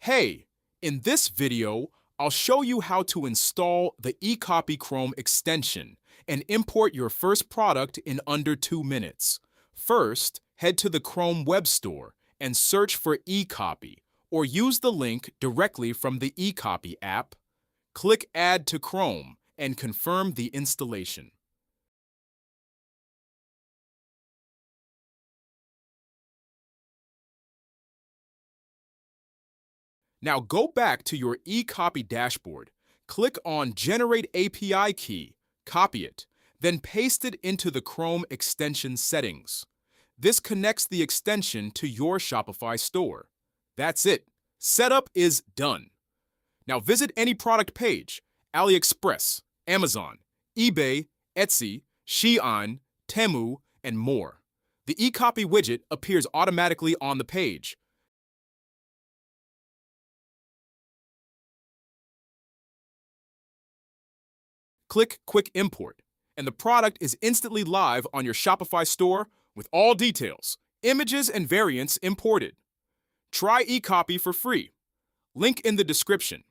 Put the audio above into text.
Hey, in this video, I'll show you how to install the eCopy Chrome extension and import your first product in under 2 minutes. First, head to the Chrome Web Store and search for eCopy, or use the link directly from the eCopy app. Click Add to Chrome and confirm the installation. Now go back to your eCopy dashboard, click on Generate API Key, copy it, then paste it into the Chrome extension settings. This connects the extension to your Shopify store. That's it. Setup is done. Now visit any product page, AliExpress, Amazon, eBay, Etsy, Shein, Temu, and more. The eCopy widget appears automatically on the page. Click Quick Import, and the product is instantly live on your Shopify store with all details, images, and variants imported. Try eCopy for free. Link in the description.